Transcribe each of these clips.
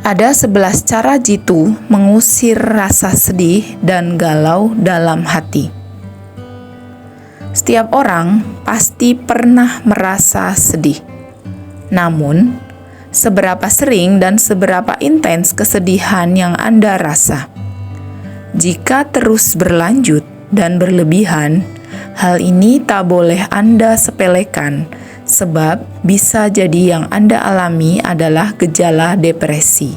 Ada 11 cara jitu mengusir rasa sedih dan galau dalam hati. Setiap orang pasti pernah merasa sedih. Namun, seberapa sering dan seberapa intens kesedihan yang Anda rasa? Jika terus berlanjut dan berlebihan, hal ini tak boleh Anda sepelekan, sebab bisa jadi yang Anda alami adalah gejala depresi.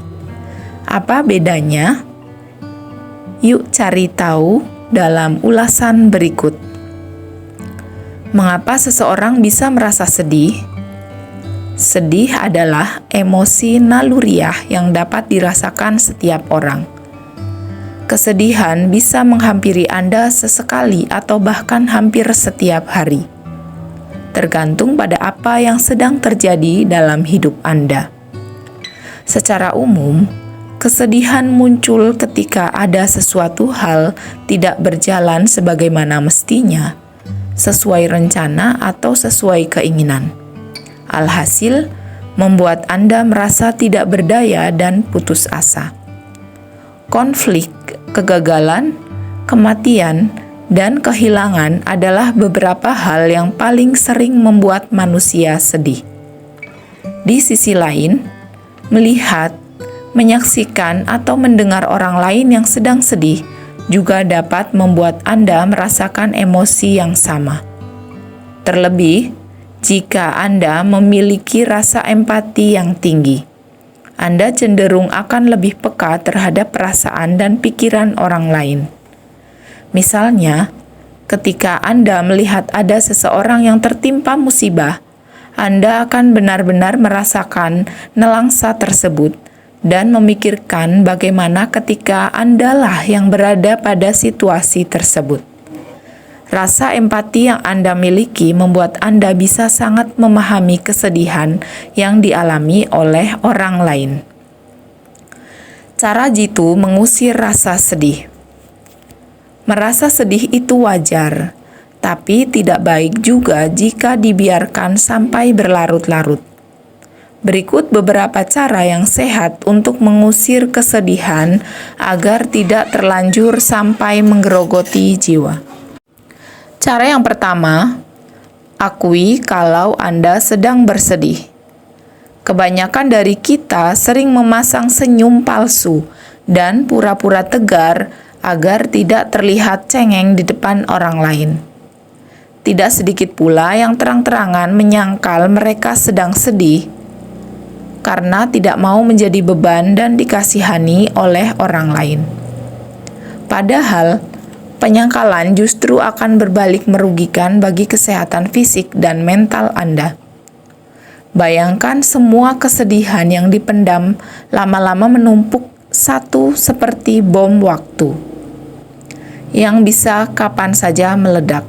Apa bedanya? Yuk cari tahu dalam ulasan berikut. Mengapa seseorang bisa merasa sedih? Sedih adalah emosi naluriah yang dapat dirasakan setiap orang. Kesedihan bisa menghampiri Anda sesekali atau bahkan hampir setiap hari. Tergantung pada apa yang sedang terjadi dalam hidup Anda. Secara umum, kesedihan muncul ketika ada sesuatu hal tidak berjalan sebagaimana mestinya, sesuai rencana atau sesuai keinginan. Alhasil, membuat Anda merasa tidak berdaya dan putus asa. Konflik, kegagalan, kematian, dan kehilangan adalah beberapa hal yang paling sering membuat manusia sedih. Di sisi lain, melihat, menyaksikan, atau mendengar orang lain yang sedang sedih juga dapat membuat Anda merasakan emosi yang sama. Terlebih, jika Anda memiliki rasa empati yang tinggi, Anda cenderung akan lebih peka terhadap perasaan dan pikiran orang lain. Misalnya, ketika Anda melihat ada seseorang yang tertimpa musibah, Anda akan benar-benar merasakan nelangsa tersebut dan memikirkan bagaimana ketika Andalah yang berada pada situasi tersebut. Rasa empati yang Anda miliki membuat Anda bisa sangat memahami kesedihan yang dialami oleh orang lain. Cara jitu mengusir rasa sedih. Merasa sedih itu wajar, tapi tidak baik juga jika dibiarkan sampai berlarut-larut. Berikut beberapa cara yang sehat untuk mengusir kesedihan agar tidak terlanjur sampai menggerogoti jiwa. Cara yang pertama, akui kalau Anda sedang bersedih. Kebanyakan dari kita sering memasang senyum palsu dan pura-pura tegar agar tidak terlihat cengeng di depan orang lain. Tidak sedikit pula yang terang-terangan menyangkal mereka sedang sedih karena tidak mau menjadi beban dan dikasihani oleh orang lain. Padahal, penyangkalan justru akan berbalik merugikan bagi kesehatan fisik dan mental Anda. Bayangkan semua kesedihan yang dipendam lama-lama menumpuk satu seperti bom waktu yang bisa kapan saja meledak.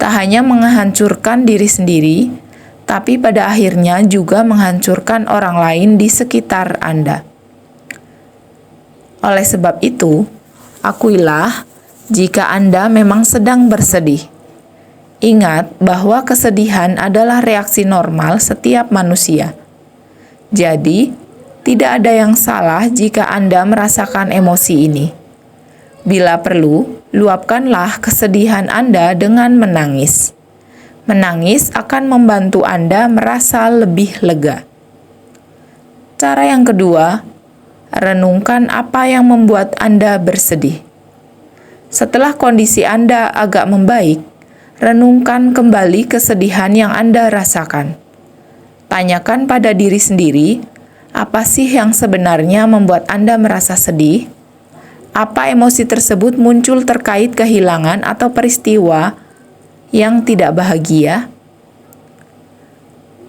Tak hanya menghancurkan diri sendiri, tapi pada akhirnya juga menghancurkan orang lain di sekitar Anda. Oleh sebab itu, akuilah jika Anda memang sedang bersedih. Ingat bahwa kesedihan adalah reaksi normal setiap manusia. Jadi, tidak ada yang salah jika Anda merasakan emosi ini. Bila perlu, luapkanlah kesedihan Anda dengan menangis. Menangis akan membantu Anda merasa lebih lega. Cara yang kedua, renungkan apa yang membuat Anda bersedih. Setelah kondisi Anda agak membaik, renungkan kembali kesedihan yang Anda rasakan. Tanyakan pada diri sendiri, apa sih yang sebenarnya membuat Anda merasa sedih? Apa emosi tersebut muncul terkait kehilangan atau peristiwa yang tidak bahagia?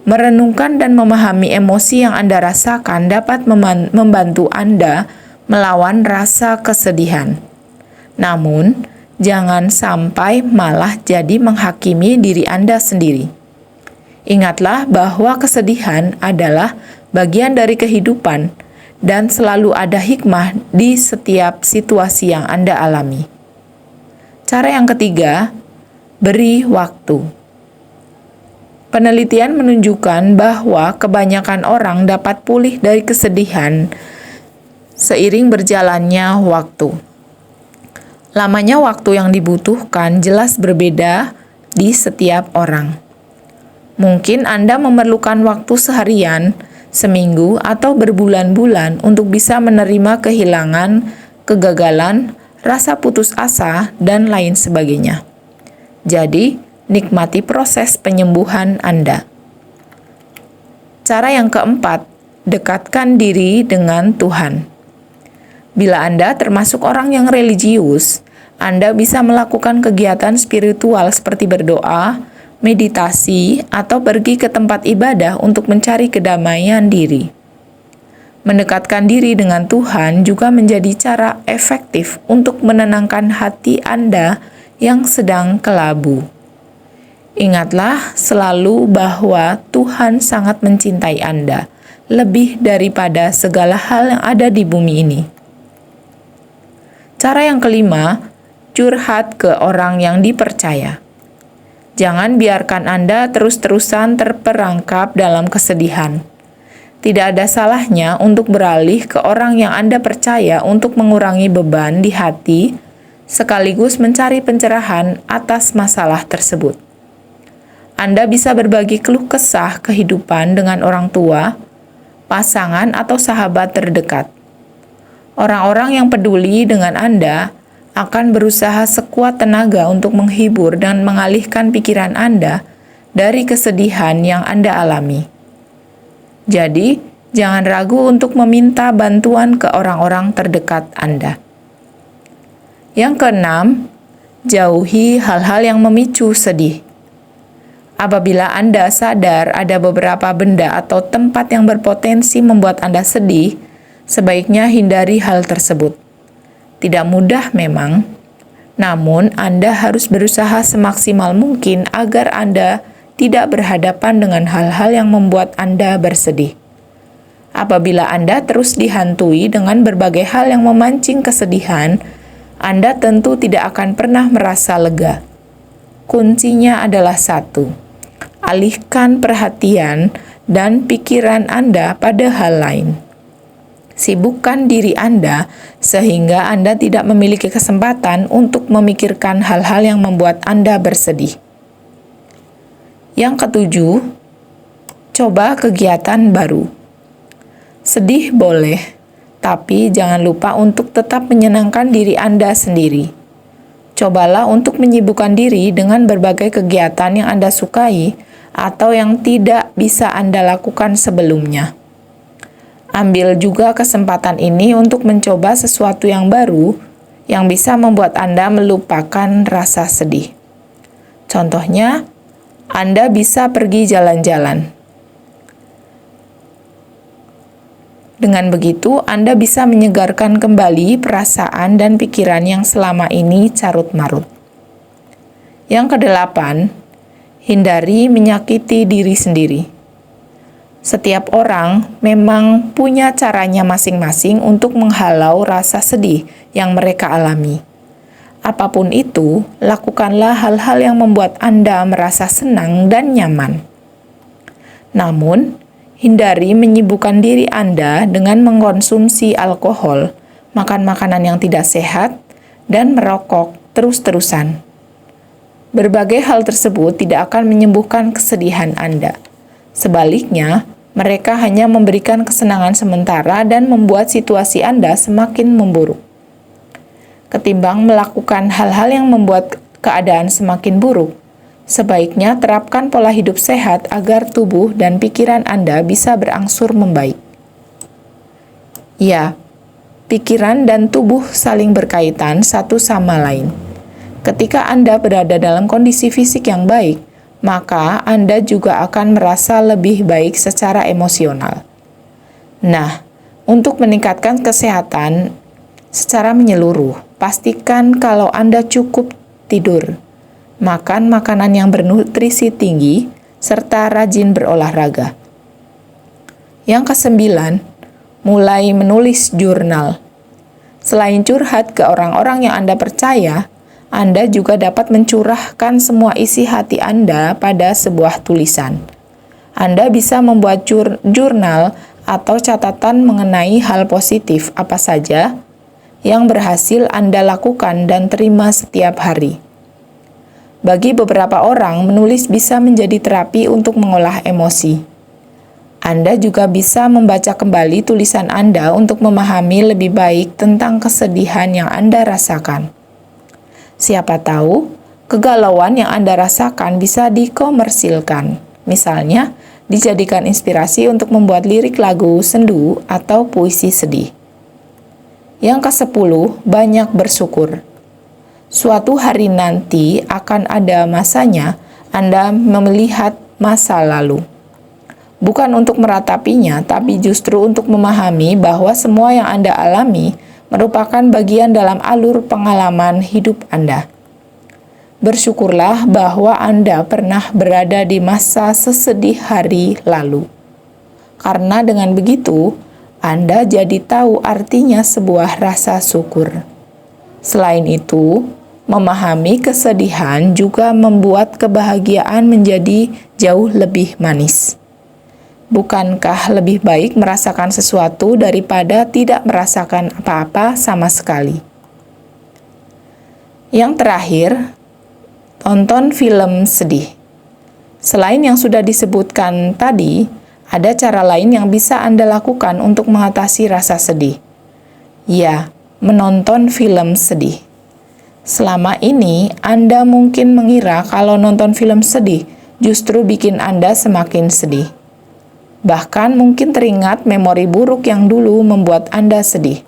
Merenungkan dan memahami emosi yang Anda rasakan dapat membantu Anda melawan rasa kesedihan. Namun, jangan sampai malah jadi menghakimi diri Anda sendiri. Ingatlah bahwa kesedihan adalah bagian dari kehidupan dan selalu ada hikmah di setiap situasi yang Anda alami. Cara yang ketiga, beri waktu. Penelitian menunjukkan bahwa kebanyakan orang dapat pulih dari kesedihan seiring berjalannya waktu. Lamanya waktu yang dibutuhkan jelas berbeda di setiap orang. Mungkin Anda memerlukan waktu seharian, seminggu, atau berbulan-bulan untuk bisa menerima kehilangan, kegagalan, rasa putus asa, dan lain sebagainya. Jadi, nikmati proses penyembuhan Anda. Cara yang keempat, dekatkan diri dengan Tuhan. Bila Anda termasuk orang yang religius, Anda bisa melakukan kegiatan spiritual seperti berdoa, meditasi, atau pergi ke tempat ibadah untuk mencari kedamaian diri. Mendekatkan diri dengan Tuhan juga menjadi cara efektif untuk menenangkan hati Anda yang sedang kelabu. Ingatlah selalu bahwa Tuhan sangat mencintai Anda, lebih daripada segala hal yang ada di bumi ini. Cara yang kelima, curhat ke orang yang dipercaya. Jangan biarkan Anda terus-terusan terperangkap dalam kesedihan. Tidak ada salahnya untuk beralih ke orang yang Anda percaya untuk mengurangi beban di hati, sekaligus mencari pencerahan atas masalah tersebut. Anda bisa berbagi keluh kesah kehidupan dengan orang tua, pasangan, atau sahabat terdekat. Orang-orang yang peduli dengan Anda akan berusaha sekuat tenaga untuk menghibur dan mengalihkan pikiran Anda dari kesedihan yang Anda alami. Jadi, jangan ragu untuk meminta bantuan ke orang-orang terdekat Anda. Yang keenam, jauhi hal-hal yang memicu sedih. Apabila Anda sadar ada beberapa benda atau tempat yang berpotensi membuat Anda sedih, sebaiknya hindari hal tersebut. Tidak mudah memang, namun Anda harus berusaha semaksimal mungkin agar Anda tidak berhadapan dengan hal-hal yang membuat Anda bersedih. Apabila Anda terus dihantui dengan berbagai hal yang memancing kesedihan, Anda tentu tidak akan pernah merasa lega. Kuncinya adalah satu, alihkan perhatian dan pikiran Anda pada hal lain. Sibukkan diri Anda sehingga Anda tidak memiliki kesempatan untuk memikirkan hal-hal yang membuat Anda bersedih. Yang ketujuh, coba kegiatan baru. Sedih boleh, tapi jangan lupa untuk tetap menyenangkan diri Anda sendiri. Cobalah untuk menyibukkan diri dengan berbagai kegiatan yang Anda sukai atau yang tidak bisa Anda lakukan sebelumnya. Ambil juga kesempatan ini untuk mencoba sesuatu yang baru yang bisa membuat Anda melupakan rasa sedih. Contohnya, Anda bisa pergi jalan-jalan. Dengan begitu, Anda bisa menyegarkan kembali perasaan dan pikiran yang selama ini carut-marut. Yang kedelapan, hindari menyakiti diri sendiri. Setiap orang memang punya caranya masing-masing untuk menghalau rasa sedih yang mereka alami. Apapun itu, lakukanlah hal-hal yang membuat Anda merasa senang dan nyaman. Namun, hindari menyibukkan diri Anda dengan mengkonsumsi alkohol, makan makanan yang tidak sehat, dan merokok terus-terusan. Berbagai hal tersebut tidak akan menyembuhkan kesedihan Anda. Sebaliknya, mereka hanya memberikan kesenangan sementara dan membuat situasi Anda semakin memburuk. Ketimbang melakukan hal-hal yang membuat keadaan semakin buruk, sebaiknya terapkan pola hidup sehat agar tubuh dan pikiran Anda bisa berangsur membaik. Ya, pikiran dan tubuh saling berkaitan satu sama lain. Ketika Anda berada dalam kondisi fisik yang baik, maka Anda juga akan merasa lebih baik secara emosional. Nah, untuk meningkatkan kesehatan secara menyeluruh, pastikan kalau Anda cukup tidur, makan makanan yang bernutrisi tinggi, serta rajin berolahraga. Yang kesembilan, mulai menulis jurnal. Selain curhat ke orang-orang yang Anda percaya, Anda juga dapat mencurahkan semua isi hati Anda pada sebuah tulisan. Anda bisa membuat jurnal atau catatan mengenai hal positif apa saja yang berhasil Anda lakukan dan terima setiap hari. Bagi beberapa orang, menulis bisa menjadi terapi untuk mengolah emosi. Anda juga bisa membaca kembali tulisan Anda untuk memahami lebih baik tentang kesedihan yang Anda rasakan. Siapa tahu, kegalauan yang Anda rasakan bisa dikomersilkan. Misalnya, dijadikan inspirasi untuk membuat lirik lagu sendu atau puisi sedih. Yang ke-10, banyak bersyukur. Suatu hari nanti akan ada masanya Anda melihat masa lalu. Bukan untuk meratapinya, tapi justru untuk memahami bahwa semua yang Anda alami merupakan bagian dalam alur pengalaman hidup Anda. Bersyukurlah bahwa Anda pernah berada di masa sesedih hari lalu. Karena dengan begitu, Anda jadi tahu artinya sebuah rasa syukur. Selain itu, memahami kesedihan juga membuat kebahagiaan menjadi jauh lebih manis. Bukankah lebih baik merasakan sesuatu daripada tidak merasakan apa-apa sama sekali? Yang terakhir, tonton film sedih. Selain yang sudah disebutkan tadi, ada cara lain yang bisa Anda lakukan untuk mengatasi rasa sedih. Ya, menonton film sedih. Selama ini, Anda mungkin mengira kalau nonton film sedih justru bikin Anda semakin sedih. Bahkan mungkin teringat memori buruk yang dulu membuat Anda sedih.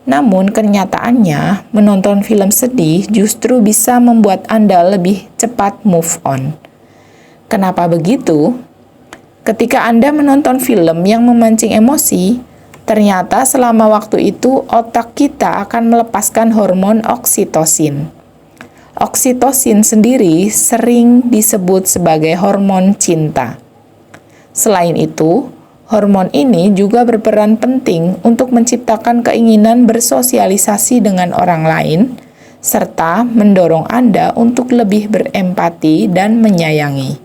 Namun kenyataannya, menonton film sedih justru bisa membuat Anda lebih cepat move on. Kenapa begitu? Ketika Anda menonton film yang memancing emosi, ternyata selama waktu itu otak kita akan melepaskan hormon oksitosin. Oksitosin sendiri sering disebut sebagai hormon cinta. Selain itu, hormon ini juga berperan penting untuk menciptakan keinginan bersosialisasi dengan orang lain, serta mendorong Anda untuk lebih berempati dan menyayangi.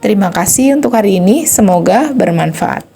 Terima kasih untuk hari ini, semoga bermanfaat.